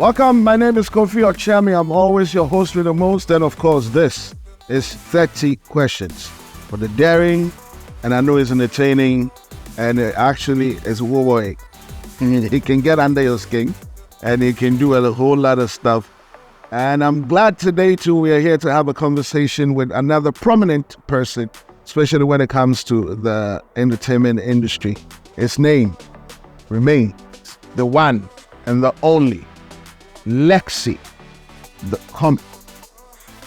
Welcome, my name is Quophi Okyeame. I'm always your host with the most, and of course, this is 30 questions for the daring, and I know it's entertaining, and it actually is worrying. It can get under your skin, and it can do a whole lot of stuff. And I'm glad today, too, we are here to have a conversation with another prominent person, especially when it comes to the entertainment industry. His name remains the one and the only Lekzy Decomic.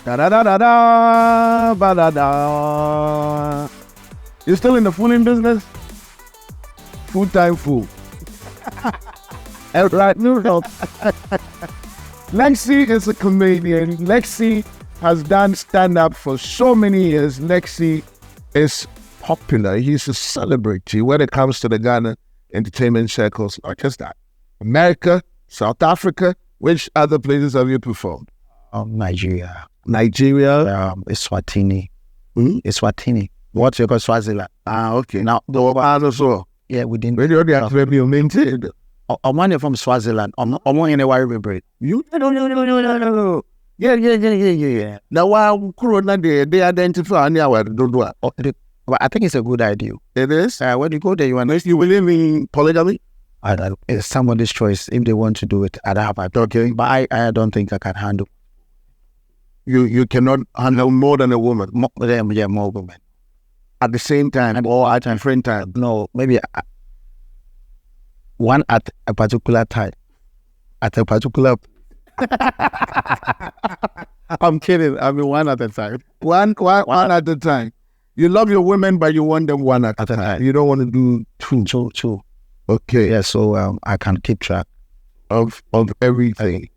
Da-da-da-da-da, ba-da-da. You still in the fooling business? Full-time fool. Right, no. Lekzy is a comedian. Lekzy has done stand-up for so many years. Lekzy is popular. He's a celebrity when it comes to the Ghana entertainment circles. Not just that. America, South Africa. Which other places have you performed? Nigeria. Nigeria? Eswatini. Eswatini. What's your Swaziland? Okay. Now, the one also. Yeah, we didn't. Where do you have to be maintained? I'm one from Swaziland. I'm one in a wire break. You? No. Yeah. Now, why Corona they identify and don't do it. But I think it's a good idea. It is? When you go there, you believe in polygamy? It's somebody's choice. If they want to do it, I don't have a okay. But I don't think I can handle. You cannot handle more than a woman? More women. At the same time or at different time? No, maybe one at a particular time. At a particular... I'm kidding. I mean, one at a time. One at a time. You love your women, but you want them one at a time. You don't want to do two. Okay. Yeah, so I can keep track of everything.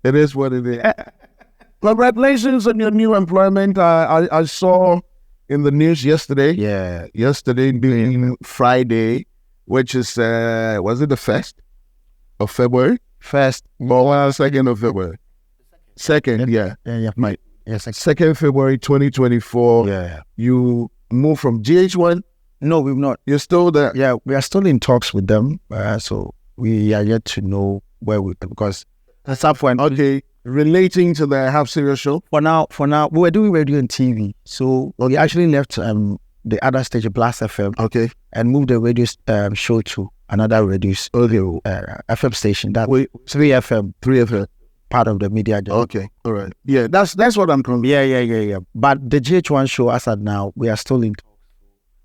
It is what it is. Congratulations on your new employment. I saw in the news yesterday. Yeah. Yesterday being Friday, which is, was it the 1st of February? 1st. Or 2nd of February? 2nd, yeah. Yeah. Right. Yes. 2nd February 2024. Yeah. You moved from GH1? No, we've not. You're still there? Yeah, we are still in talks with them. So we are yet to know where because at some point. Okay. Relating to the Half Serious show? For now, we were doing radio and TV. So we actually left the other station, Blast FM. Okay. And moved the radio show to another radio FM station. That 3FM. 3FM. Part of the media. Okay. All right. Yeah, that's what I'm talking about. Yeah. But the GH1 show, as at now, we are still in talks.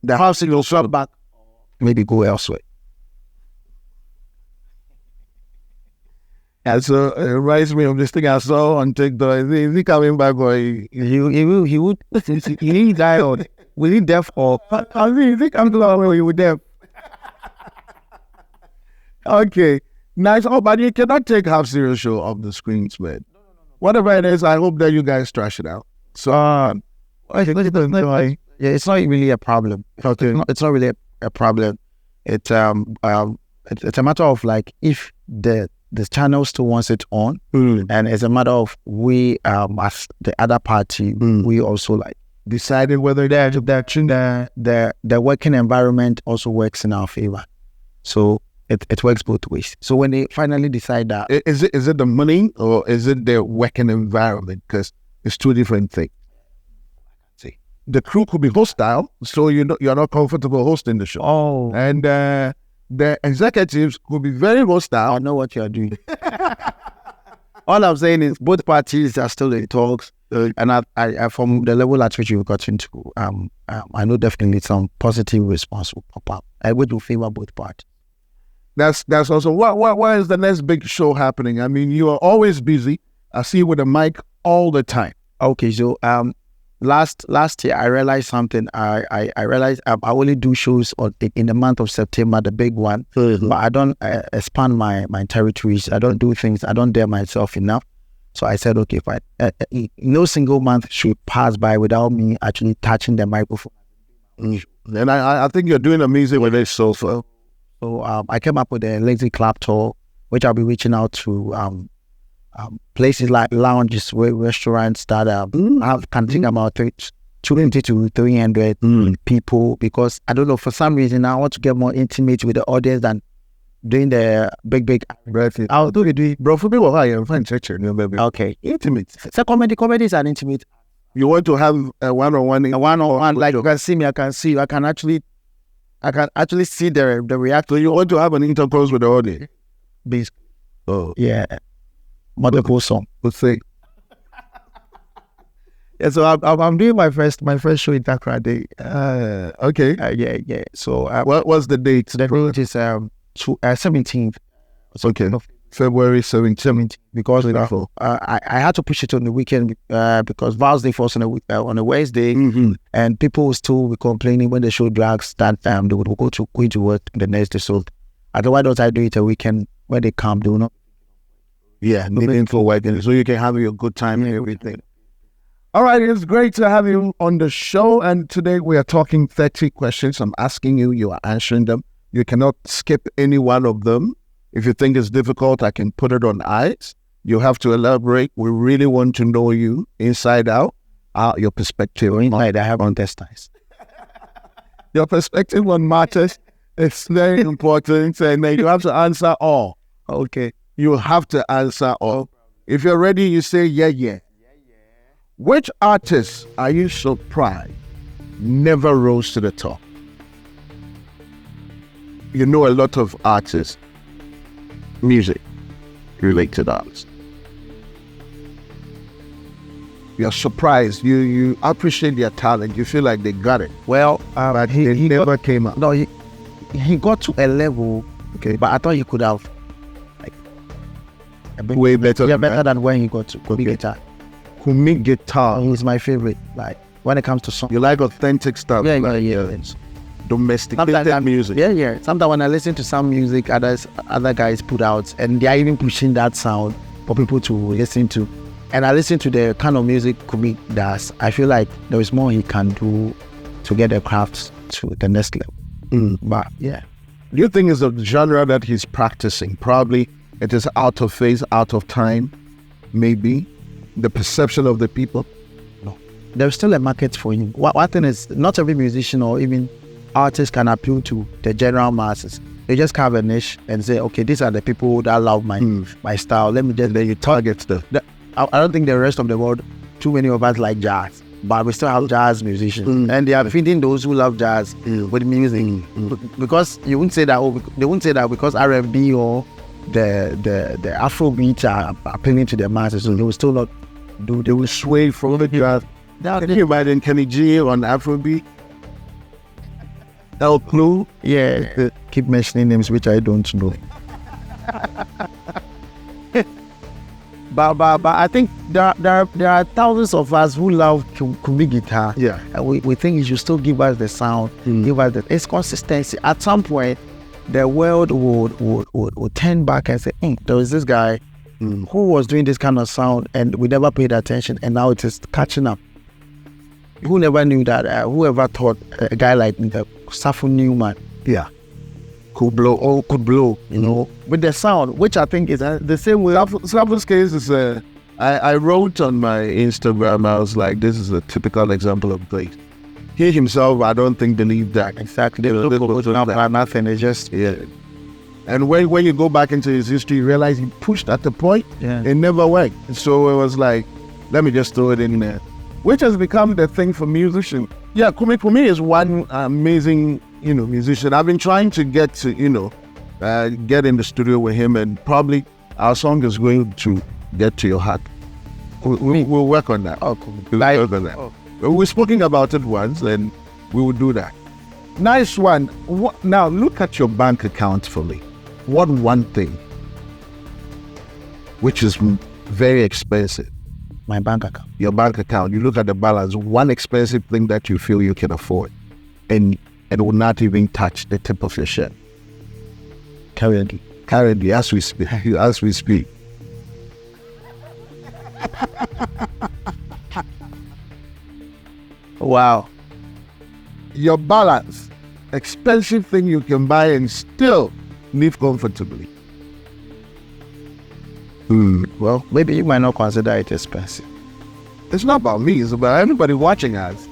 The Half Serious show back. Maybe go elsewhere. And so it reminds me of this thing I saw on TikTok. Is he coming back or he would he die on will he deaf or I mean is he coming back or he would deaf? Okay. Nice. Oh, but you cannot take Half Serious show off the screens, man. No. Whatever it is, I hope that you guys trash it out. So it's not really a problem. Okay. It's not really a problem. It's a matter of like if the channel still wants it on, and it's a matter of we as the other party, we also like deciding whether the working environment also works in our favor. So it works both ways. So when they finally decide that, is it the money or is it the working environment? Because it's two different things. See, the crew could be hostile, so you're not comfortable hosting the show. Oh, and the executives could be very hostile. I know what you're doing. All I'm saying is both parties are still in talks, and I from the level at which you've gotten to, I know definitely some positive response will pop up. I would favor both parties. That's also why is the next big show happening? I mean, you are always busy. I see you with a mic all the time. Okay, so last year I realized something. I realized I only do shows in the month of September, the big one, but I don't expand my territories. I don't do things. I don't dare myself enough. So I said, okay, fine. No single month should pass by without me actually touching the microphone. And I think you're doing amazing with this so far. So I came up with a Lekzy Club tour, which I'll be reaching out to places like lounges, restaurants that can think about 250 to 300 people, because I don't know, for some reason I want to get more intimate with the audience than doing the big. I'll do it. Bro, for me, what I am fine, church, baby. Okay, Intimate. so comedy is an intimate. You want to have a one-on-one? A one-on-one, like you can see me, I can see you, I can actually see the reaction. So you want to have an intercourse with the audience? Basically. Oh, Yeah. Multiple song. let's say. Yeah, so I'm doing my first show in Accra Day. Okay. Yeah. So What was the date? so the date is 17th. Okay. February 17th. Because Beautiful. I had to push it on the weekend because Val's Day falls on a Wednesday, and people will still be complaining when the show drags that they would go to work the next day. So why don't I do it a weekend when they come? They will not. Yeah, needing for wedding, so you can have your good time and everything. All right, it's great to have you on the show, and today we are talking 30 questions. I'm asking you, you are answering them. You cannot skip any one of them. If you think it's difficult, I can put it on ice. You have to elaborate. We really want to know you inside out, your perspective. Inside, I have on intestines. Your perspective on matters is very important, and you have to answer all. Okay. You have to answer all. If you're ready, you say, yeah. Which artist are you surprised never rose to the top? You know a lot of artists, music related artists. You're surprised. You appreciate their talent. You feel like they got it. Well, But he never came up. No, he got to a level. Okay. But I thought he could have Way better. Yeah, better than when he got to Quophi guitar. Kumi guitar. He's my favorite. Like when it comes to song. You like authentic stuff. Yeah. Domesticated music. Yeah. Sometimes when I listen to some music other guys put out, and they are even pushing that sound for people to listen to, and I listen to the kind of music Kumi does, I feel like there is more he can do to get the craft to the next level. But yeah. Do you think it's a genre that he's practicing? Probably it is out of phase, out of time, maybe. The perception of the people. No. There's still a market for him. One thing is, not every musician or even artist can appeal to the general masses. They just have a niche and say, okay, these are the people that love my style. Let me just Then you target stuff. I don't think the rest of the world, too many of us like jazz, but we still have jazz musicians, and they are feeding those who love jazz with music. Because you wouldn't say that. They wouldn't say that because R&B or the Afro beats are appealing to the masses, so they will still not do. They will sway from the jazz. Can you imagine Kenny G on Afrobeat? El Clue? Yeah, keep mentioning names which I don't know. But I think there are thousands of us who love Kumi guitar. Yeah. And we think he should still give us the sound, give us its consistency. At some point, the world would turn back and say, there was this guy who was doing this kind of sound and we never paid attention, and now it is catching up. Who never knew that? Whoever thought a guy like the Safu Newman could blow, you know, with the sound, which I think is the same way. Safu's case is, I wrote on my Instagram, I was like, this is a typical example of grace. He himself, I don't think, believed that. Exactly. Nothing. It's just... Yeah. And when you go back into his history, you realize he pushed at the point, it never worked. So it was like, let me just throw it in there. Which has become the thing for musicians. Yeah, Kumi is one amazing, musician. I've been trying to get to, get in the studio with him, and probably our song is going to get to your heart. We'll work on that. Oh, cool. We'll work on that. We've spoken about it once, and we will do that. Nice one. Now, look at your bank account for me. What one thing, which is very expensive? My bank account. Your bank account. You look at the balance. One expensive thing that you feel you can afford, and it will not even touch the tip of your shirt. Currently, as we speak. Wow. Your balance. Expensive thing you can buy and still live comfortably. Well, maybe you might not consider it expensive. It's not about me. It's about everybody watching us.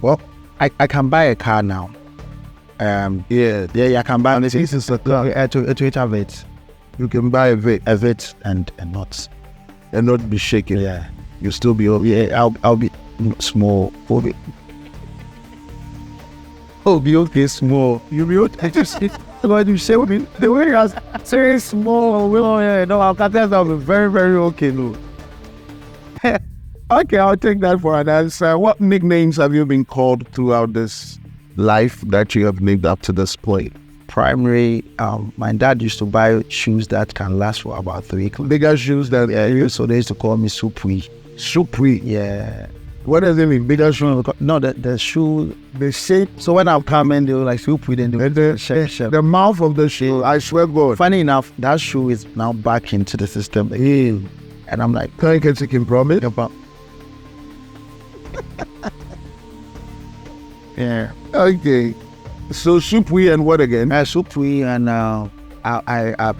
Well, I can buy a car now. Yeah, I can buy And this is a car. to have it. You can buy a It and not. and not be shaking. Yeah. You'll still be okay. Yeah, I'll be small. I'll be okay, small. You'll be okay. What you say with me? The way I say small, no, I'll be very, very okay, no. Okay, I'll take that for an answer. What nicknames have you been called throughout this life that you have named up to this point? Primary, my dad used to buy shoes that can last for about 3 weeks. Bigger shoes than So they used to call me Supri. Supri. Yeah. What does it mean? Bigger shoes? No, the shoe, The shape. so when I'm coming, they were like Supri, then they And were shape. the mouth of the shoe. I swear God. Funny enough, that shoe is now back into the system again. And I'm like, Can't get taken from it. about. Yeah. Okay. So Supri and what again? Supri and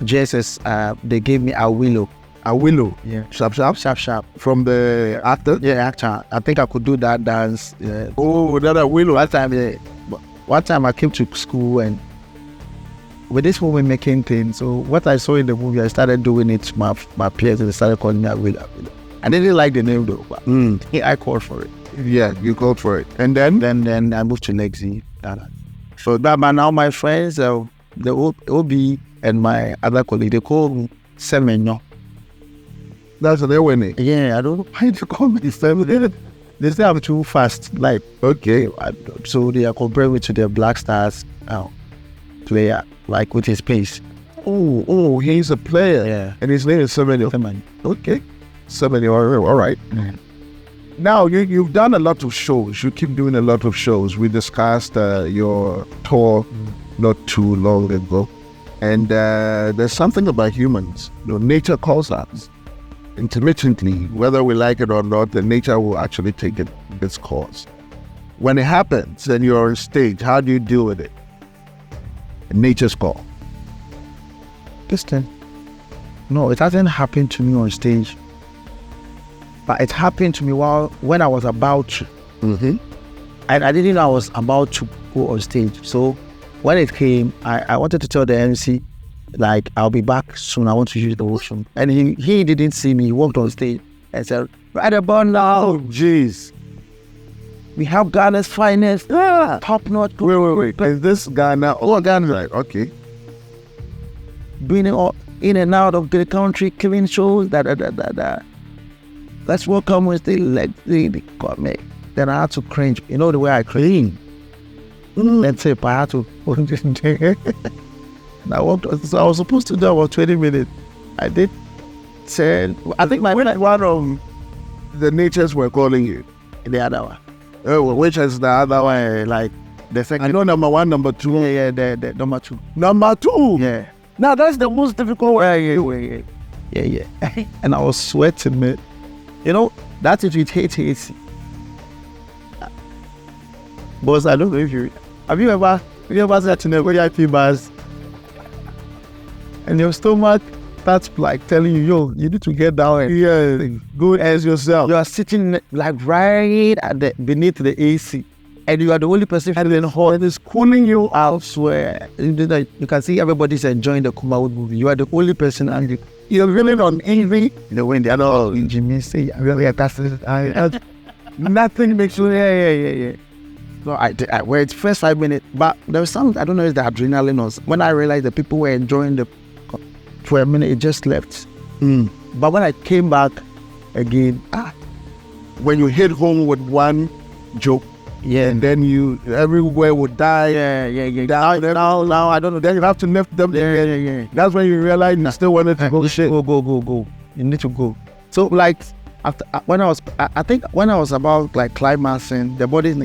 JSS, they gave me a willow. A willow. Yeah. Sharp, sharp. Sharp. From the actor. Yeah, actor. I think I could do that dance. Yeah. Oh, that a willow. One time I came to school and with this woman making things, so what I saw in the movie, I started doing it to my peers and they started calling me a willow. I didn't like the name though, but I called for it. Yeah, you called for it. And then? Then I moved to Lekzy. So but now my friends, the OB and my other colleague, they call me Semenyo. That's what they were name. Yeah, I don't know why they call me Semenyo. They say I'm too fast. Like, okay. So they are comparing me to the Black Stars player, like with his pace. Oh, he's a player. Yeah. And his name is Semenyo. Okay. Semenyo, all right. Mm. Now, you've done a lot of shows. You keep doing a lot of shows. We discussed your tour not too long ago. And there's something about humans. Nature calls us. Intermittently, whether we like it or not, the nature will actually take its course. When it happens and you're on stage, how do you deal with it? Nature's call. Listen, no, it hasn't happened to me on stage. But it happened to me when I was about to. Mm-hmm. And I didn't know I was about to go on stage. So when it came, I wanted to tell the MC, like, I'll be back soon. I want to use the washroom. And he didn't see me. He walked on stage and said, right about now. Oh, jeez. We have Ghana's finest. Top notch. Wait. Is this Ghana? Oh, Ghana. Right, okay. Being in and out of the country, killing shows, Let's welcome with the Lekzy Decomic. Then I had to cringe. You know the way I cringe? Let's say I had to. And I walked. So I was supposed to do about 20 minutes. I did 10. I think one of the natures were calling you. The other one. Oh, which is the other one? Like the second. I know number 1, number 2. Yeah, the number 2. Number 2? Yeah. Now that's the most difficult way. Yeah. And I was sweating, man. You know, that is with hate. Boss, I don't know if have you ever sat in a VIP bars and your stomach starts like telling you, yo, you need to get down and go as yourself. You are sitting like right beneath the AC and you are the only person feeling hot. And it's cooling you out. I swear. You can see everybody's enjoying the Kumawood movie. You are the only person angry. You're really on envy. When the other Jimmy say, nothing makes you. Yeah. So I where it's first 5 minutes, but there was some, I don't know if the adrenaline was, when I realized that people were enjoying for a minute, it just left. But when I came back again, when you hit home with one joke, and then everywhere would die. Yeah. Now, I don't know. Then you have to lift them. Yeah. That's when you realize you still wanted to go. Shit. Go. You need to go. So like after when I was about like climaxing, the body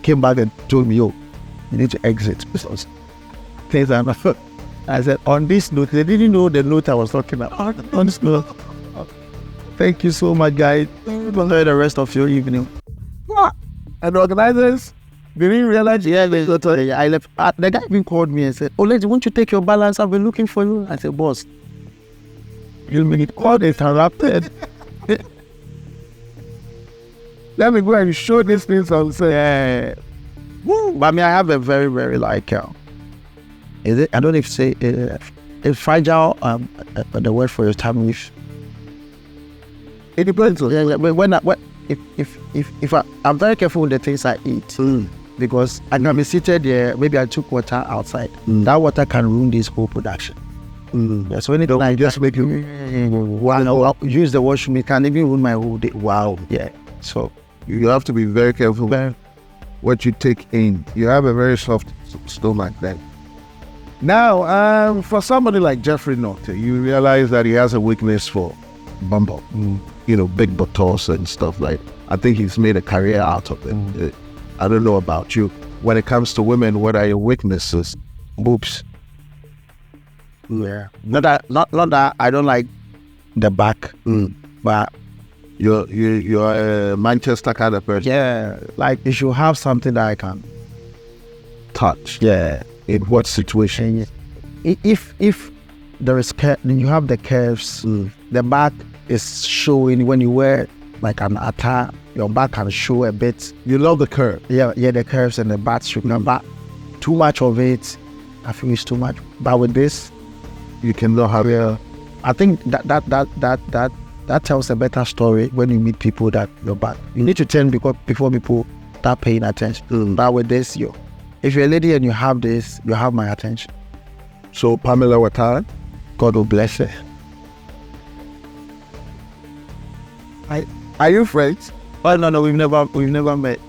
came back and told me, yo, you need to exit. Things are not. I said, on this note, they didn't know the note I was talking about. On this note, thank you so much, guys. Enjoy the rest of your evening. And the organizers, they didn't realize. I left. The guy even called me and said, oh, Lekzy, won't you take your balance? I've been looking for you. I said, boss, you'll make it called interrupted. Let me go and show this thing on set. But I mean, I have a very, very Is it? I don't know if say it's fragile. The word for your tummy. It depends. Yeah. But if I'm very careful with the things I eat, because I can be seated there. Maybe I took water outside. That water can ruin this whole production. Yeah, so anything I just make you use the washroom, it can even ruin my whole day. Wow. Yeah. So you have to be very careful what you take in. You have a very soft stomach then. Now, for somebody like Jeffrey Norte, you realize that he has a weakness for bumble, big buttocks and stuff like that. I think he's made a career out of it. I don't know about you. When it comes to women, what are your weaknesses? Boobs. Yeah. Not that I don't like the back, but you're a Manchester kind of person. Yeah, like you should have something that I can touch. Yeah. In what situation? If there is you have the curves, the back is showing when you wear like an attire, your back can show a bit. You love the curve. Yeah, the curves and the back should come back. Too much of it, I feel it's too much. But with this, you cannot have. Yeah, I think that tells a better story when you meet people that your back. You need to tell before people start paying attention. But with this, if you're a lady and you have this, you have my attention. So Pamela Watara, God will bless her. Are you friends? Oh no, we've never met.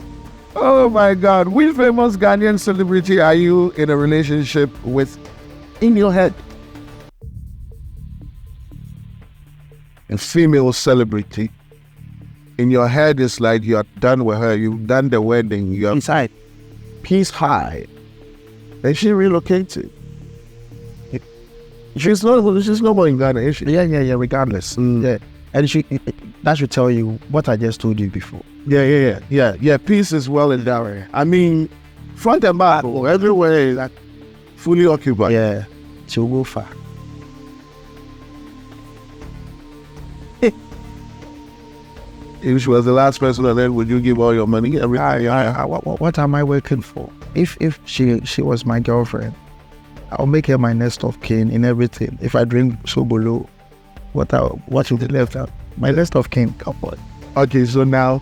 Oh my God, which famous Ghanaian celebrity are you in a relationship with in your head? A female celebrity. In your head, it's like you're done with her, you've done the wedding, you're inside. Peace High. And she relocated. She's not more in Ghana, is she? Yeah, regardless. Yeah. And that should tell you what I just told you before. Yeah. Peace is well in that way. I mean, front and back, everywhere is like fully occupied. Yeah. She'll go far. If she was the last person on earth, would you give all your money? What am I working for? If she was my girlfriend, I'll make her my next of kin in everything. If I drink Sobolo, what should be left out? My next of kin, come on. Okay, so now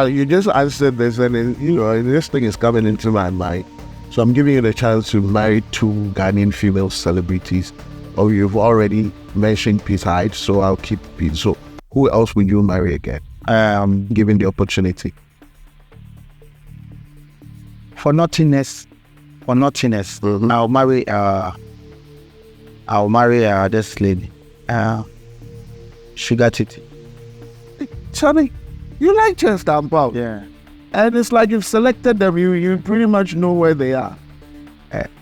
you just answered this, and this thing is coming into my mind. So I'm giving you the chance to marry 2 Ghanaian female celebrities. Or you've already mentioned Peace Hyde, so I'll keep Peace. So who else would you marry again? Given the opportunity. For nothingness, I'll marry this lady, Sugar Titty. Sonny, you like to stamp out. Yeah. And it's like you've selected them, you pretty much know where they are.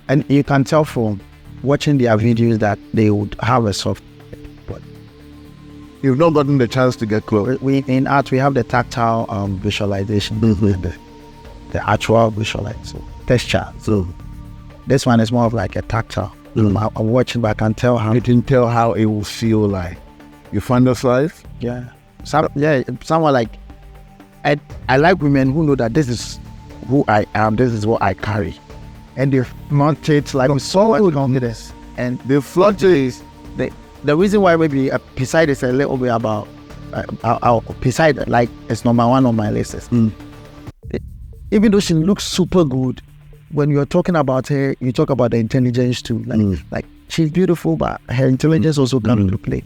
And you can tell from watching their videos that they would have a soft. You've not gotten the chance to get close. In art, we have the tactile visualization, the actual visualization, texture. So this one is more of like a tactile. I'm watching, but I can tell how. You can tell how it will feel like. You fantasize? Yeah. Someone like, I like women who know that this is who I am, this is what I carry. And they flaunt it like so much confidence. And the flaunt is the reason why maybe Beside is a little bit about Beside, like it's number 1 on my list. Even though she looks super good, when you're talking about her, you talk about the intelligence too. Like she's beautiful, but her intelligence also comes into play.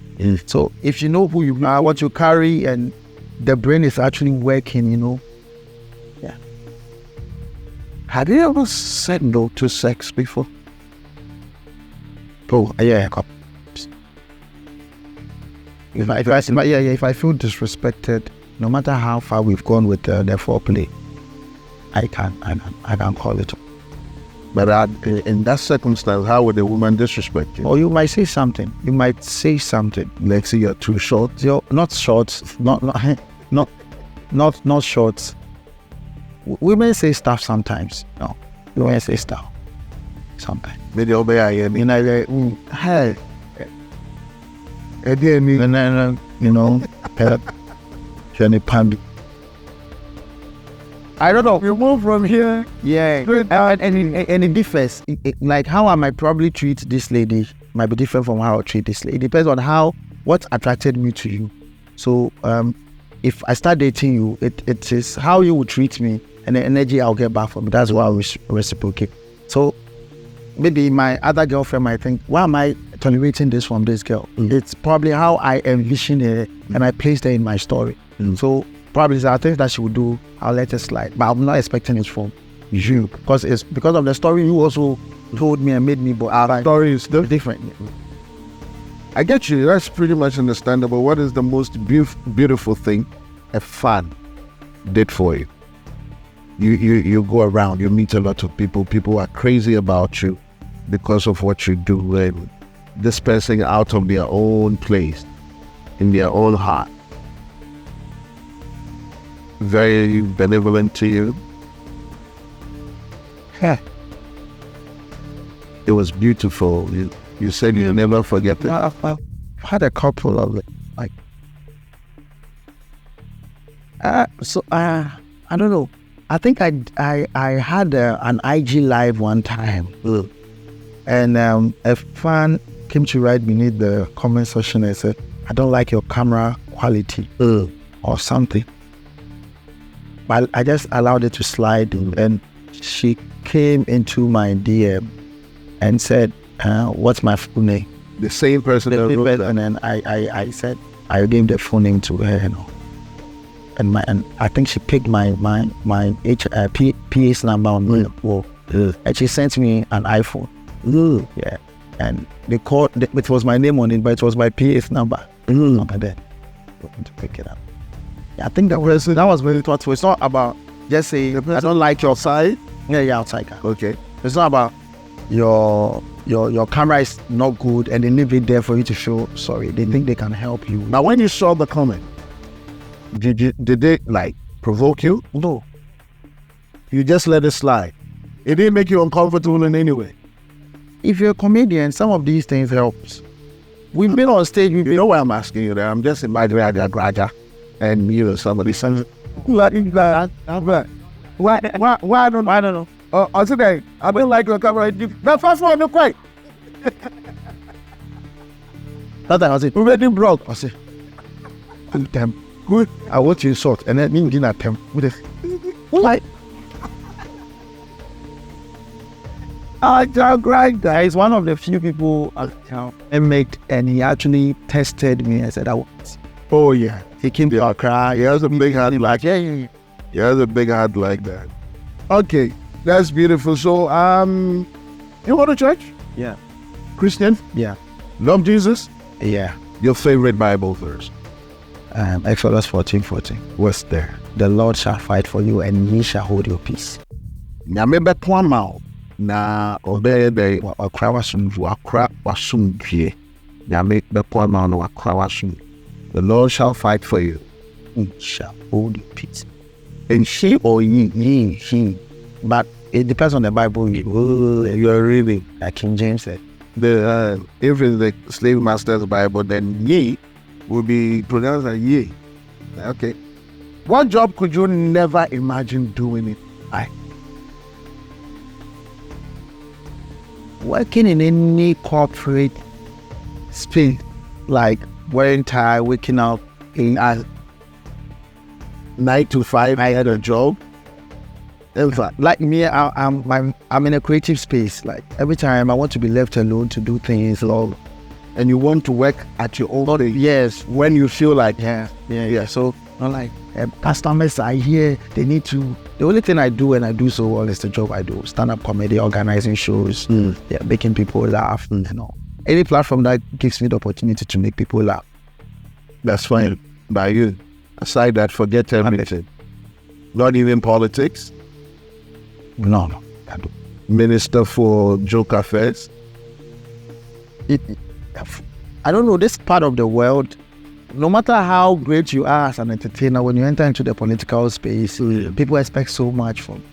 So if you know who you are, what you carry, and the brain is actually working, Yeah. Have you ever said no to sex before? Oh, yeah. If I feel disrespected, no matter how far we've gone with the foreplay, I can call it. But in that circumstance, how would a woman disrespect you? Or you might say something. Lekzy, you're too short. You're not short. Not short. Women say stuff sometimes. No, women say stuff sometimes. Maybe obey I hear me. Hey. And then, Jenny Pambi. I don't know. You move from here. Yeah, and it differs. Like how I might probably treat this lady might be different from how I treat this lady. It depends on what attracted me to you. So if I start dating you, it is how you would treat me and the energy I'll get back from you. That's what I will reciprocate. So maybe my other girlfriend might think, why am I tolerating this from this girl? It's probably how I envision her and I placed her in my story. So probably there are things that she would do, I'll let her slide. But I'm not expecting it from you because it's because of the story you also told me and made me, but our Story is different. I get you. That's pretty much understandable. What is the most beautiful thing a fan did for you? You go around, you meet a lot of people. People are crazy about you because of what you do. And this person out of their own place, in their own heart, very benevolent to you. It was beautiful. You said you'll never forget it. I've had a couple of it. Like, I don't know. I think I had an IG live one time, and a fan came to write beneath the comment section and said, "I don't like your camera quality," or something. But I just allowed it to slide, and she came into my DM and said, "What's my full name?" The same person that wrote that. And then I said, I gave the full name to her, and I think she picked my PA's number on the wall, and she sent me an iPhone. Yeah, and they called. It was my name on it, but it was my PA's number. Number there to pick it up. Yeah, I think that was very thoughtful. It's not about just saying I don't like your side. Yeah, outside. Okay. It's not about your camera is not good and they leave it there for you to show sorry. They think they can help you. Now, when you saw the comment, did they like provoke you? No. You just let it slide. It didn't make you uncomfortable in any way. If you're a comedian, some of these things helps. We've been on stage. You know why I'm asking you that? I'm just imagining a graduate and somebody says, why I don't know. I said, I don't like your camera. The first one, no quite. That time I said, already broke. I said, good damn. Good. I want to insult. And then me didn't attempt. Like, He's one of the few people I met, and he actually tested me. I said, oh yeah. He came to Accra. He has a big heart like yeah. He has a big heart like that. Okay, that's beautiful. So, you go to church? Yeah. Christian? Yeah. Love Jesus? Yeah. Your favorite Bible verse? Exodus 14:14. What's there? The Lord shall fight for you, and ye shall hold your peace. Nyame bepo ama na obeye wakra wasumdue. Nyame bepo ama na wakra wasumdue. The Lord shall fight for you. He shall hold your peace. And she or ye? He. But it depends on the Bible you're reading. Like King James said. If it's the slave master's Bible, then ye will be pronounced as ye. Okay. What job could you never imagine doing it? Working in any corporate space, like wearing tie, waking up in 9 to 5. I had a job. In fact, like me, I'm in a creative space. Like every time I want to be left alone to do things, and you want to work at your own place. Yes, when you feel like yeah. So not like customers are here. They need to. The only thing I do and I do so well is the job I do: stand-up comedy, organizing shows, making people laugh. Any platform that gives me the opportunity to make people laugh, that's fine by you. Aside that, forget everything. Not even politics. No, I do. Minister for joke affairs. I don't know, this part of the world, no matter how great you are as an entertainer, when you enter into the political space, people expect so much from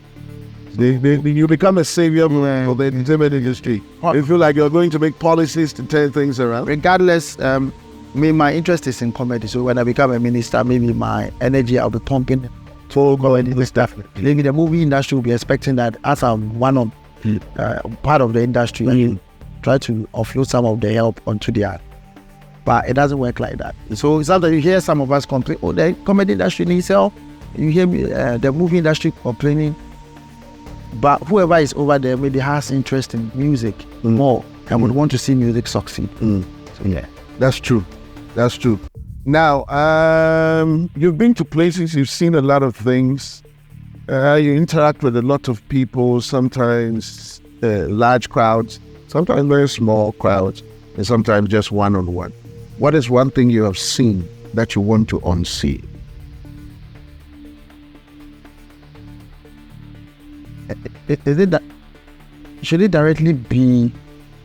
you become a savior for the entertainment industry. You feel like you're going to make policies to turn things around. Regardless, my interest is in comedy, so when I become a minister, maybe my energy I'll be pumping talk or anything stuff. Maybe the movie industry will be expecting that as I'm one of part of the industry, and try to offload some of the help onto their. But it doesn't work like that. So sometimes you hear some of us complain, oh, the comedy industry needs help. You hear me, the movie industry complaining. But whoever is over there maybe has interest in music more and would want to see music succeed. So yeah. That's true. That's true. Now, you've been to places, you've seen a lot of things. You interact with a lot of people, sometimes large crowds, sometimes very small crowds, and sometimes just one-on-one. What is one thing you have seen that you want to unsee? Is it that? Should it directly be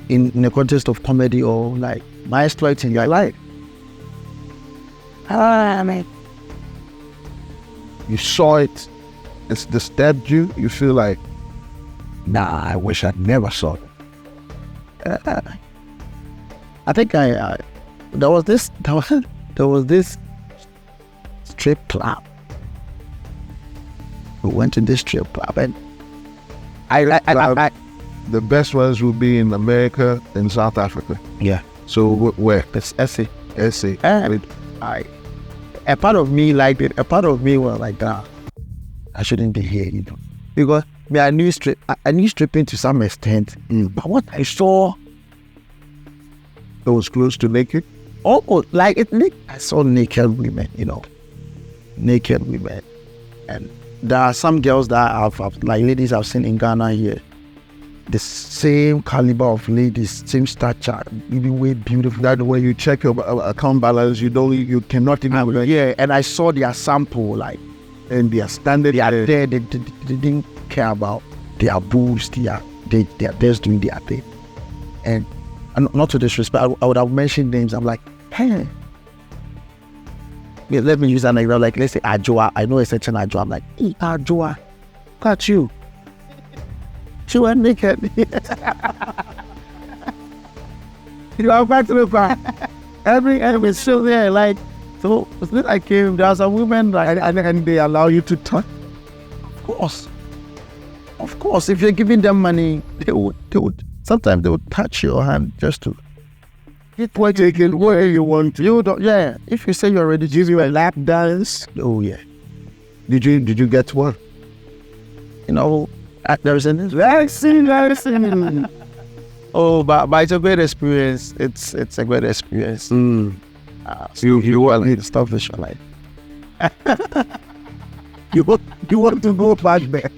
in the context of comedy or like my exploits in your life? I mean, you saw it, it's disturbed you, you feel like, nah, I wish I never saw it. I think there was this strip club. We went to this strip club and I the best ones will be in America and South Africa. Yeah. So where? It's essay. And a part of me liked it. A part of me was like, I shouldn't be here, you know, because I knew stripping to some extent. But what I saw, it was close to naked. Almost like it. I saw naked women, you know, and there are some girls that I've like ladies I've seen in Ghana here. The same caliber of ladies, same stature, even way beautiful. That when you check your account balance, you cannot even. Yeah, and I saw their sample, like, and their standard. They are there. They didn't care about their boobs. They are just doing their thing. And not to disrespect, I would have mentioned names. I'm like, hey. Yeah, let me use an example. Like, let's say Ajoa. I know a certain Ajoa. I'm like, hey, Ajoa, look at you. She went naked. You are back to the bar. Every still there. Like, so I came. There was a woman like, and they allow you to touch. Of course. If you're giving them money, they would. Sometimes they would touch your hand just to. Take it where you want to. You don't. Yeah. If you say you're ready to give you a lap dance. Oh yeah. Did you get one? You know, there's an Lekzy. Oh, but it's a great experience. It's a great experience. You want stuff visualize. You want to go back there?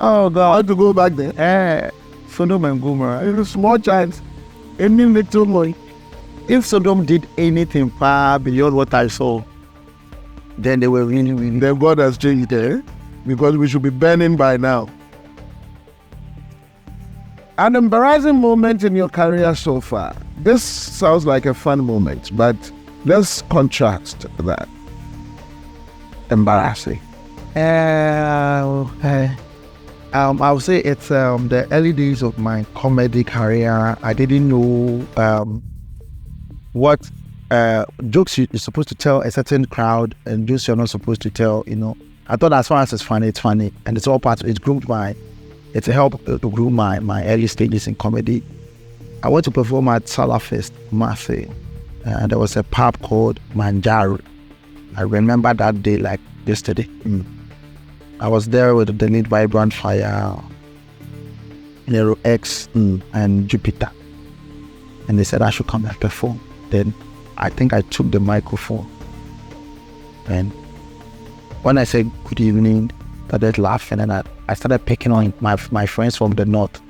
Oh God, I want to go back there. Sodom and Gomorrah. There's a small chance. Any little money. If Sodom did anything far beyond what I saw, then they were really, really. Then God has changed there, because we should be burning by now. An embarrassing moment in your career so far. This sounds like a fun moment, but let's contrast that. Embarrassing. I would say it's the early days of my comedy career. I didn't know what jokes you're supposed to tell a certain crowd and jokes you're not supposed to tell. You know, I thought as far as it's funny, and it's all part. It's a help to groom my early stages in comedy. I went to perform at Salafest, Marseille, and there was a pub called Manjaro. I remember that day like yesterday. I was there with the lead Vibrant Fire, Nero X, and Jupiter. And they said I should come and perform. Then I think I took the microphone. And when I said good evening, I started laughing, and I started picking on my friends from the north.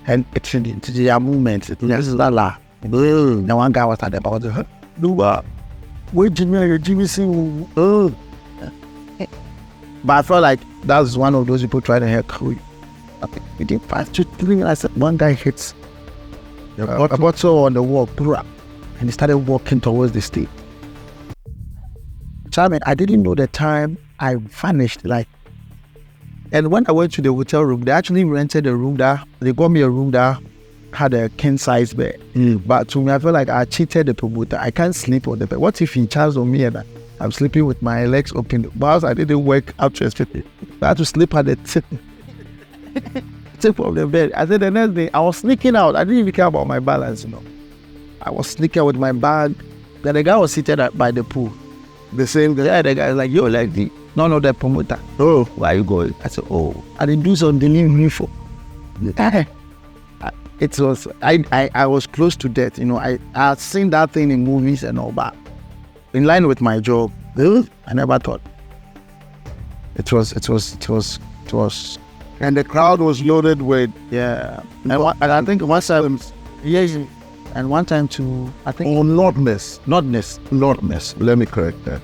And it's into their movements. This is la la. Now one guy was at the bottom. Where Jimmy sing? But I felt like that was one of those people trying to help me. We didn't pass 2, 3. I said one guy hits a bottle on the wall, and he started walking towards the stage. So I didn't know the time. I vanished and when I went to the hotel room, they actually rented a room there. They got me a room that had a king size bed. But to me, I felt like I cheated the promoter. I can't sleep on the bed. What if he charged on me and I'm sleeping with my legs open. Whilst I didn't wake up to expect. I had to sleep at the tip of the bed. I said the next day, I was sneaking out. I didn't even care about my balance, I was sneaking out with my bag. Then the guy was seated by the pool. The same guy? Yeah, the guy was like, yo, Lekzy. No, the promoter. Oh. Where are you going? I said, oh. I didn't do some delivery for. It was, I was close to death. I had seen that thing in movies and all that. In line with my job, I never thought. It was. And the crowd was loaded with... Yeah. And I think one time... Yes. And one time too, I think... Oh, Nordness. Let me correct that.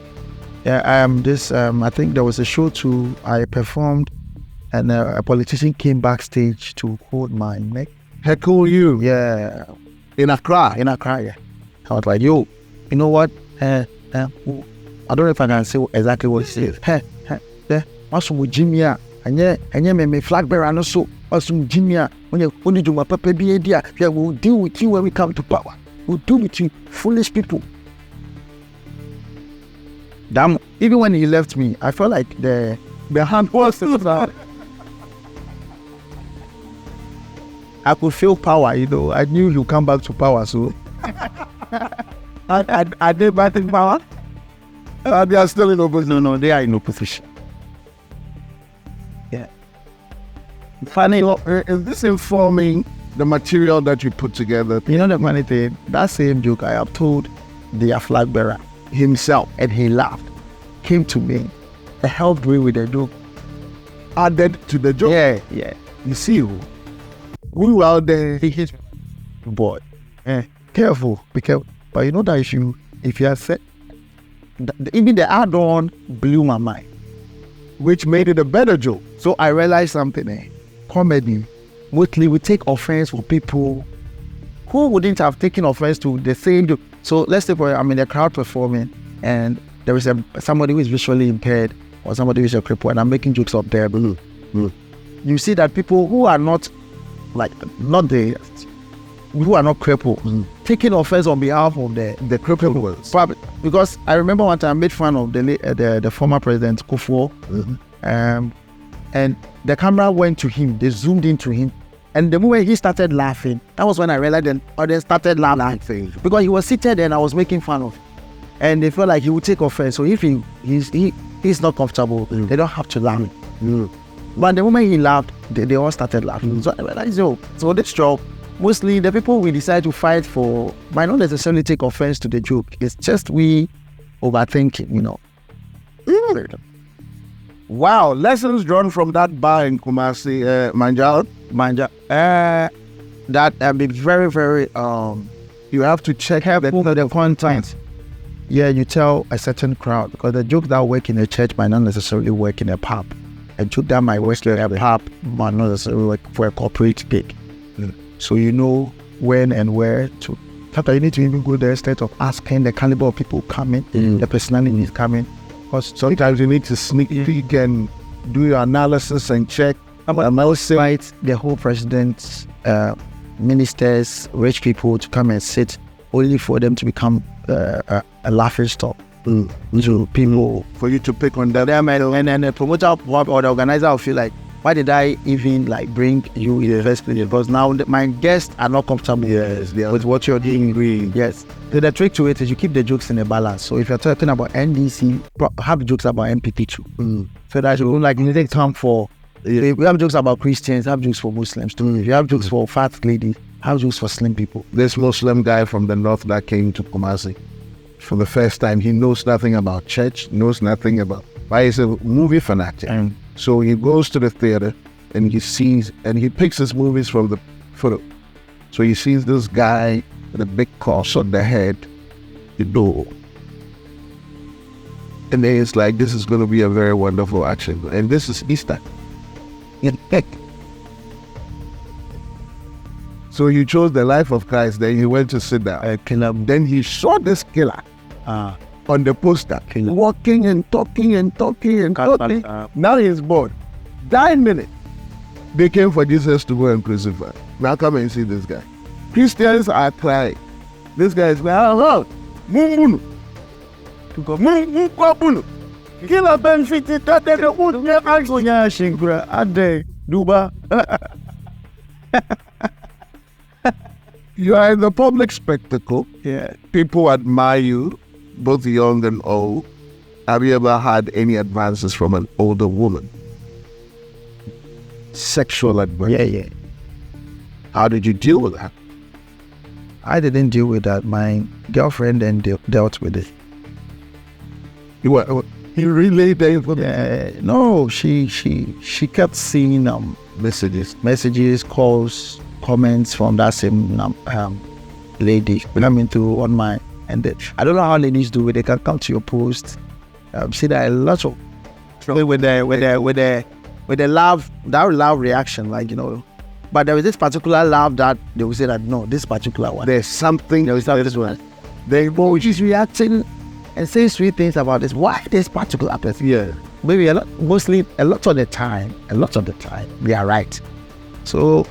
Yeah, I think there was a show too, I performed, and a politician came backstage to hold my neck. Heckle you? Yeah. In Accra? Yeah. I was like, yo, you know what? I don't know if I can say exactly what he said. What's with Jimmy? And me flag bearer no so. What's with Jimmy? When you do my papa be idea, we'll deal with you when we come to power. We'll deal with you, foolish people. Damn, even when he left me, I felt like the hand was I could feel power, I knew he'll come back to power, so I did back in power. They are still in opposition. No, they are in opposition. Yeah. Funny, is this informing the material that you put together? The funny thing, that same joke I have told the flag bearer himself, and he laughed, came to me, and helped me with the joke. Added to the joke? Yeah. You see, we were out there. He hit boy. Careful, be careful. But you know that if you have said, even the add-on blew my mind, which made it a better joke. So I realized something. Comedy mostly we take offense for people who wouldn't have taken offense to the same joke. So let's say I'm in a crowd performing, and there is somebody who is visually impaired or somebody who is a cripple, and I'm making jokes up there. You see that people who are not who are not crippled, taking offense on behalf of the crippled ones. Probably because I remember one time I made fun of the former president Quophi, and the camera went to him. They zoomed into him, and the moment he started laughing, that was when I realized the audience started laughing because he was seated and I was making fun of him, and they felt like he would take offense. So if he's not comfortable, they don't have to laugh. But the moment he laughed, they all started laughing. So I realized, so this joke, mostly the people we decide to fight for might not necessarily take offense to the joke. It's just we overthinking, Wow, lessons drawn from that bar in Kumasi, Manja. That be very, very, you have to check the content. Yeah, you tell a certain crowd, because the joke that work in a church might not necessarily work in a pub. A joke that might work in a pub might not necessarily work for a corporate gig. So you know when and where to. Sometimes you need to even go the extent of asking the caliber of people coming, the personality is coming. Because sometimes you need to sneak peek and do your analysis and check. Invite the whole president's ministers, rich people to come and sit, only for them to become a laughing stock. So people, for you to pick on them, and the promoter or the organizer will feel like, why did I even bring you in the first place? Because now my guests are not comfortable with what you're doing. Yes. So the trick to it is you keep the jokes in a balance. So if you're talking about NDC, have jokes about MPP too. So that you don't you take time for. If you have jokes about Christians, have jokes for Muslims too. If you have jokes for fat ladies, have jokes for slim people. This Muslim guy from the north that came to Kumasi for the first time, he knows nothing about church, knows nothing about. But he's a movie fanatic. So he goes to the theater and he sees, and he picks his movies from the photo. So he sees this guy with a big cross on the head, and then it's like, this is going to be a very wonderful action. And this is Easter. So he chose the life of Christ, then he went to sit down. Then he saw this killer on the poster, walking and talking. Now he's bored. 9 minutes. They came for Jesus to go and crucify. Now come and see this guy. Christians are crying. This guy is going, to go. Kila benefit that they would never go Shingura Ade Duba. You are in the public spectacle. Yeah. People admire you, both young and old. Have you ever had any advances from an older woman? Sexual advance? Yeah. How did you deal with that? I didn't deal with that. My girlfriend then dealt with it. You really dealt with it? No, she kept seeing messages, calls, comments from that same lady. Coming to on my I don't know how ladies do it. They can come to your post. See that a lot of with the love, that love reaction, like, you know. But there was this particular love that they would say that no, this particular one. There's something. There was this one. They she's reacting and saying sweet things about this. Why this particular person? Yeah. Maybe a lot of the time, we are right. So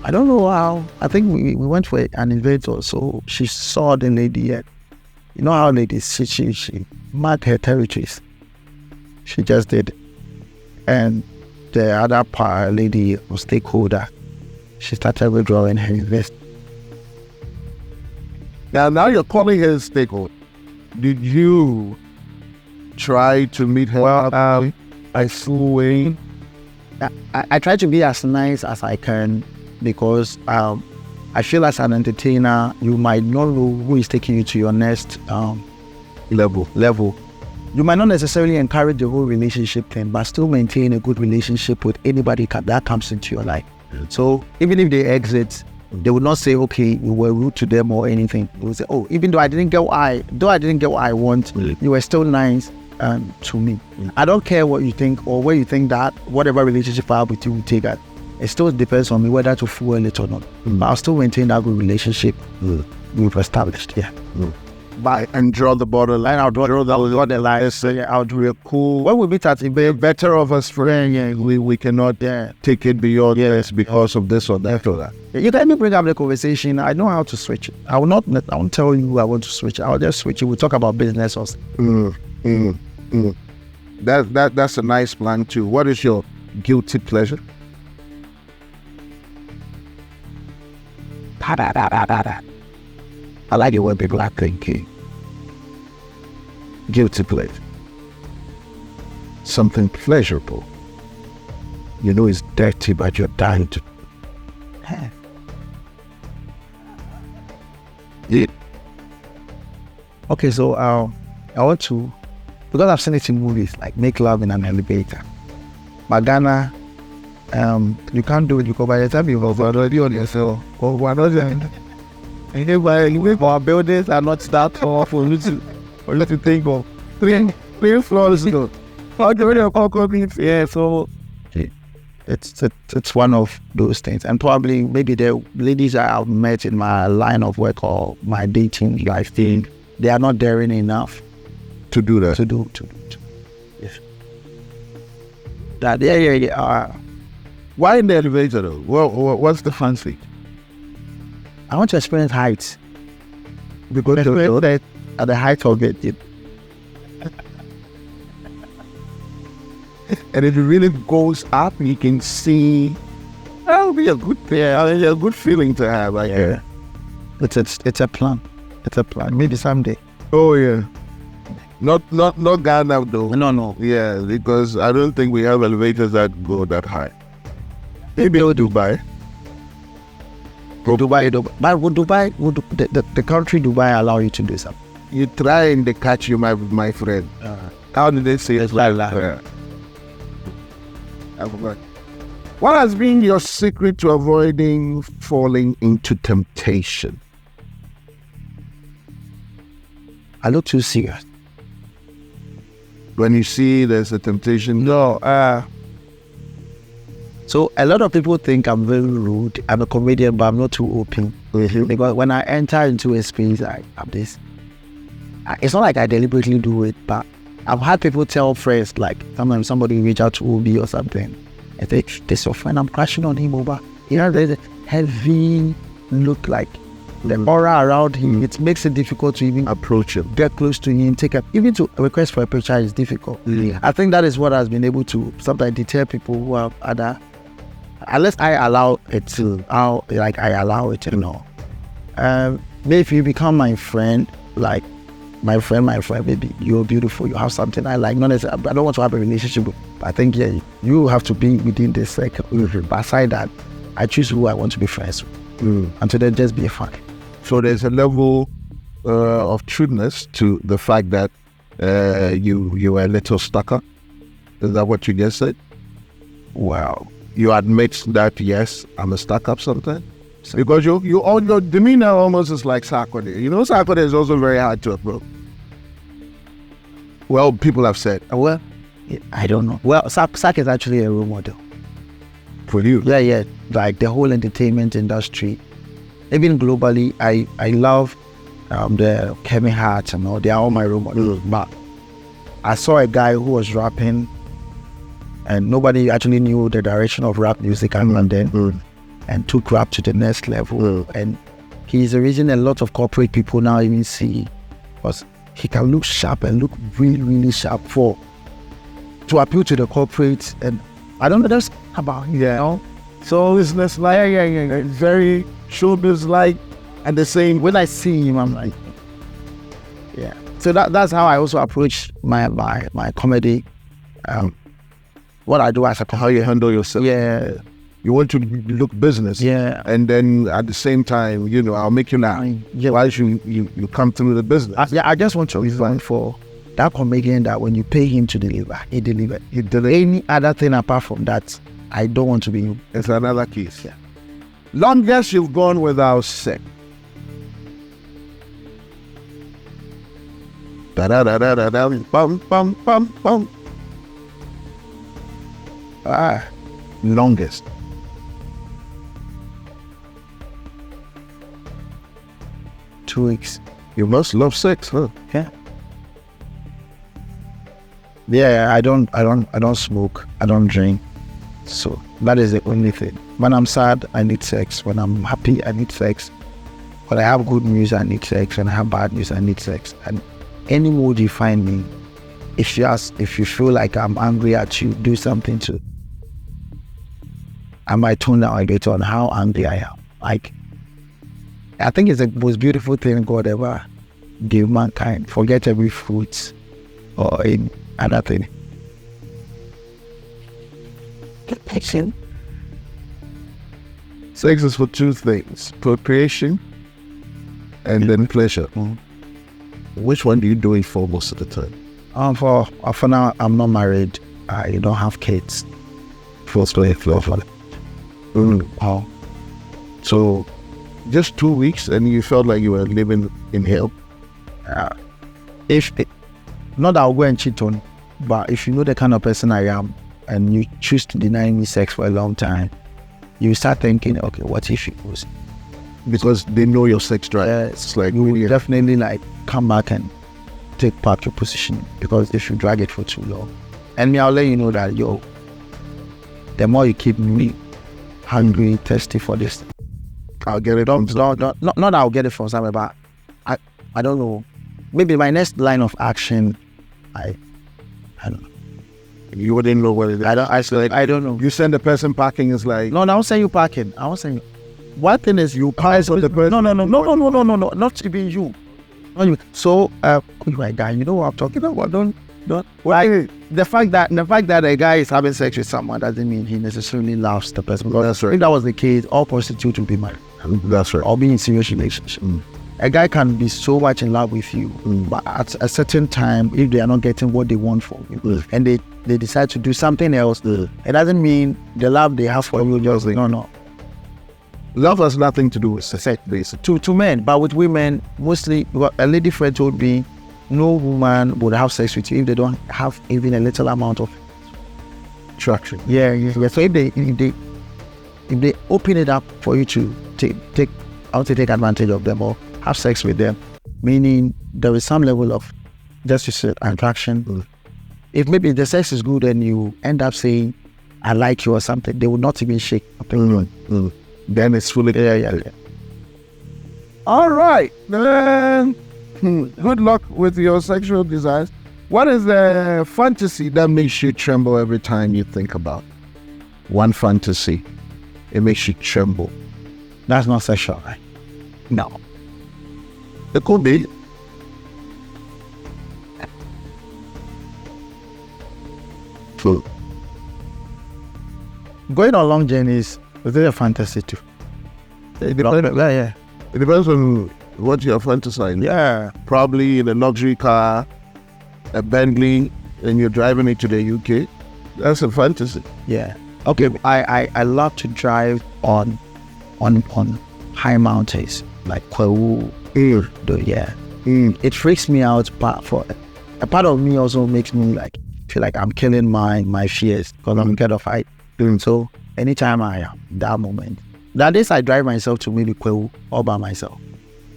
I don't know how. I think we went for an invader. So she saw the lady yet. You know how ladies, she marked her territories. She just did. And the other lady or stakeholder, she started withdrawing her investment. Now you're calling her a stakeholder. Did you try to meet her? Well, I flew I try to be as nice as I can, because I feel as an entertainer, you might not know who is taking you to your next level. You might not necessarily encourage the whole relationship thing, but still maintain a good relationship with anybody that comes into your life. So even if they exit, they would not say, okay, you were rude to them or anything. They would say, oh, even though I didn't get what I want, you were still nice to me. I don't care what you think or where you think that whatever relationship I have with you will take it. It still depends on me whether to fuel it or not. But I'll still maintain that good relationship we've established. Yeah. And draw the borderline. I'll draw the line. I'll do a cool. When we meet at the better of us friends, we cannot take it beyond this because of this or that or that. You let me bring up the conversation. I know how to switch it. I won't tell you I want to switch it. I'll just switch it. We'll talk about business or That's a nice plan too. What is your guilty pleasure? I like it when people are thinking. Guilty pleasure. Something pleasurable. You know it's dirty, but you're dying to. Yeah. Okay, so I want to, because I've seen it in movies, like make love in an elevator. But Ghana, you can't do it because by the time you're already on yourself, or we're not there. And our buildings are not that tall for you to think of three floors. Yeah, so it's one of those things. And probably maybe the ladies I've met in my line of work or my dating life thing, they are not daring enough to do that. To do. Yes. That yeah. Why in the elevator though? What's the fancy? I want to experience heights. Because at the height of it. And if it really goes up, you can see. That'll be a good thing. A good feeling to have. Like, yeah. It's a plan. It's a plan. Maybe someday. Oh yeah. Not Ghana though. No. Yeah, because I don't think we have elevators that go that high. Maybe Dubai. But would the country Dubai allow you to do something? You try and they catch you, my friend. How did they say it? I forgot. What has been your secret to avoiding falling into temptation? I look too serious. When you see there's a temptation? No. So a lot of people think I'm very rude. I'm a comedian, but I'm not too open. Mm-hmm. Because when I enter into a space, I have this. It's not like I deliberately do it, but I've had people tell friends, like sometimes somebody reach out to Obi or something, and say, "This your friend, I'm crashing on him over." You know, there's a heavy look like the aura around him, it makes it difficult to even approach him, get close to him, even to request for a picture is difficult. I think that is what has been able to sometimes deter people who have other, unless I allow it to, I allow it, maybe if you become my friend, like my friend, maybe you're beautiful, you have something I like, not necessarily, I don't want to have a relationship with, I think, you have to be within this circle. But aside that, I choose who I want to be friends with. Until then, just be a fan. So there's a level of trueness to the fact that you were a little stuck up. Is that what you just said? Wow. You admit that, yes, I'm a stuck up sometimes? Because your demeanor almost is like Sarkodie. Sarkodie is also very hard to approach. Well, people have said. Well, I don't know. Well, Sark is actually a role model. For you? Yeah. Like the whole entertainment industry. Even globally, I love the Kevin Hart and all. They are all my role models. But I saw a guy who was rapping and nobody actually knew the direction of rap music in London. And took rap to the next level. And he's the reason a lot of corporate people now even see, because he can look sharp and look really, really sharp to appeal to the corporates. And I don't know, that's about him, So it's less like, it's very showbiz-like, and the same. When I see him, I'm like, yeah. So that's how I also approach my comedy. What I do as a how you handle yourself. Yeah. You want to look business, and then at the same time, I'll make you laugh. Why should you come through the business? I just want to resign for that comedian that when you pay him to deliver, he delivered. Any other thing apart from that, I don't want to be him. It's another case. Yeah. Longest you've gone without sex. Longest. $2 weeks. You must love sex, huh? Yeah. Yeah, I don't smoke. I don't drink. So that is the only thing. When I'm sad, I need sex. When I'm happy, I need sex. When I have good news, I need sex. When I have bad news, I need sex. And any mood you find me, if you feel like I'm angry at you, do something to. I might tone down a bit on how angry I am. Like, I think it's the most beautiful thing God ever gave mankind. Forget every fruit or any other thing. Sex is for two things: procreation and then pleasure. Which one do you do it for most of the time? For now, I'm not married. I don't have kids. So just 2 weeks and you felt like you were living in hell? Not that I'll go and cheat on, but if you know the kind of person I am and you choose to deny me sex for a long time, you start thinking, okay, what if it was? Because they know your sex drive. It's like, you will definitely come back and take back your position, because if you drag it for too long. And I'll let you know that, the more you keep me hungry, thirsty for this, I'll get it on. Not that I'll get it from somewhere, but I don't know. Maybe my next line of action, I don't know. You wouldn't know what it is. I don't know. You send the person packing, it's like... No, I won't say you packing. I won't say you. One thing is you pass on the person. No, not even you. Not you. So, my guy, you know what I'm talking about? Don't. Like, the fact that a guy is having sex with someone doesn't mean he necessarily loves the person. That's right. If that was the case, all prostitutes would be married. That's right. Or be in serious relationship. A guy can be so much in love with you, but at a certain time, if they are not getting what they want from you, and they decide to do something else, it doesn't mean the love they have for you just no. Love has nothing to do with sex, basically. To men, but with women, mostly, a lady friend told me, no woman would have sex with you if they don't have even a little amount of attraction. Yeah. So if they open it up for you to take advantage of them or have sex with them, meaning there is some level of just attraction. If maybe the sex is good and you end up saying, I like you or something, they will not even shake. Then it's fully... Yeah. All right. Then, good luck with your sexual desires. What is the fantasy that makes you tremble every time you think about? One fantasy. It makes you tremble. That's not sexual, right? No. It could be. True. Going on long journeys is a fantasy too. It depends, Yeah. it depends on what you're fantasizing. Yeah. Probably in a luxury car, a Bentley, and you're driving it to the UK. That's a fantasy. Yeah. Okay. I love to drive on high mountains like Quophi. Yeah. It freaks me out, but for a part of me also makes me like feel like I'm killing my fears because I'm scared of height. So anytime I am that moment, that is I drive myself to maybe Quophi all by myself.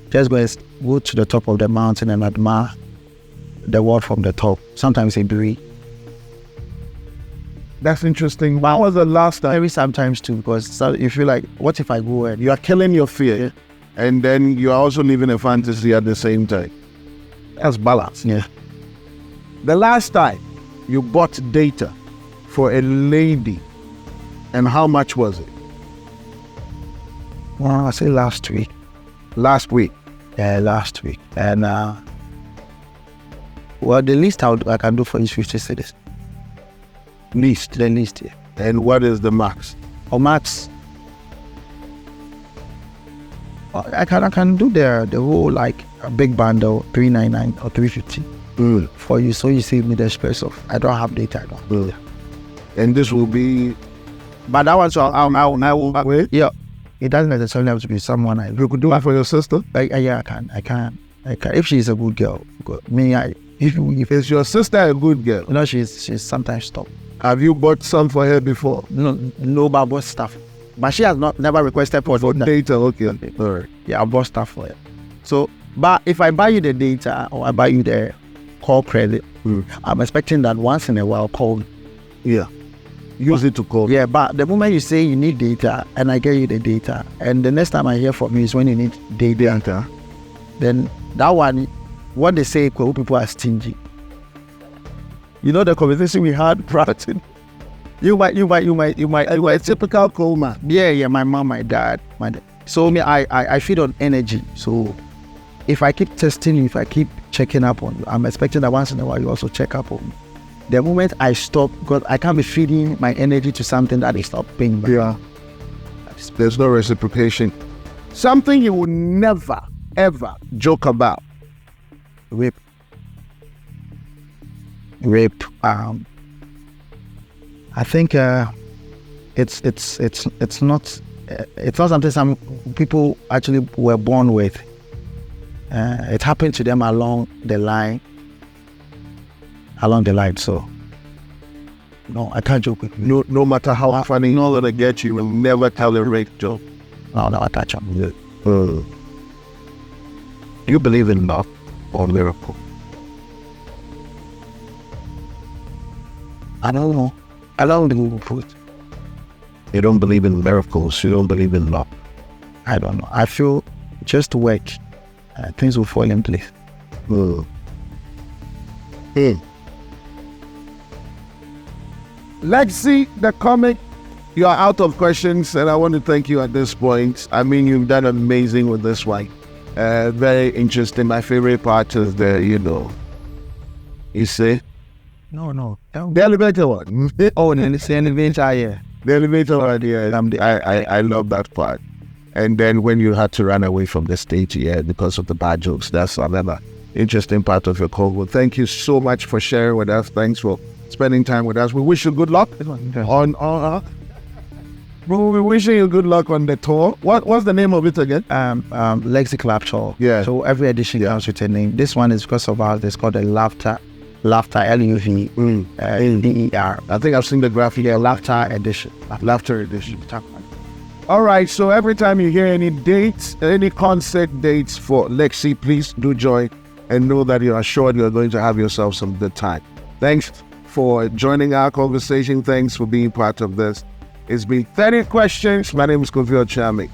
Just go to the top of the mountain and admire the world from the top. Sometimes a breeze. That's interesting. When was the last time? Maybe sometimes too, because you feel like, what if I go and You are killing your fear, and then you are also living a fantasy at the same time. That's balance. yeah. The last time you bought data for a lady, and how much was it? Well, I say last week. Last week. Yeah, last week. And well, the least I can do for is 50 cities. Least. The least, yeah. And what is the max? Or max. I can do the whole like a big bundle, 399 or 350 for you, so you save me the space of I don't have data. And this will be. But that one, so I will wait. Yeah, it doesn't necessarily have to be someone You could do that for your sister. Yeah, I can. If she's a good girl, if Is your sister a good girl? you know, she's sometimes stop. Have you bought some for her before? No, but I bought stuff. But she has never requested for Data, okay. All right. Yeah, I bought stuff for her. So, but if I buy you the data or I buy you the call credit, I'm expecting that once in a while call. Yeah. Use it to call. Yeah, but the moment you say you need data and I get you the data, and the next time I hear from you is when you need data, then that one, what they say, people are stingy. You know the conversation we had prior to. You might. Typical coal man. Yeah, my mom, my dad, So I feed on energy. So if I keep testing you, if I keep checking up on you, I'm expecting that once in a while you also check up on me. The moment I stop, because I can't be feeding my energy to something that is not paying back. Yeah. There's no reciprocation. Something you would never, ever joke about. Rape. I think it's not something some people actually were born with. It happened to them along the line. So no, I can't joke with you. No matter how funny it's gonna get you, will never tell a rape joke. No, I touch them. Do you believe in love or miracle? I don't know. I don't Google food. You don't believe in miracles. You don't believe in love. I don't know. I feel just work, things will fall in place. Lekzy Decomic, you are out of questions, and I want to thank you at this point. I mean, you've done amazing with this one. Very interesting. My favorite part is you see? No. The elevator one. Oh, and it's the elevator, yeah. The elevator one, yeah. I love that part. And then when you had to run away from the stage, because of the bad jokes, that's another interesting part of your call. Well, thank you so much for sharing with us. Thanks for spending time with us. We wish you good luck we're wishing you good luck on the tour. What's the name of it again? Lekzy Club Tour. Yeah. So every edition comes with a name. This one is because of ours. It's called the Laughter LUVDER. I think I've seen the graphic. Yeah, Laughter Edition. Laughter Edition. All right, so every time you hear any dates, any concert dates for Lekzy, please do join and know that you are sure you're going to have yourself some good time. Thanks for joining our conversation. Thanks for being part of this. It's been 30 questions. My name is Quophi Okyeame.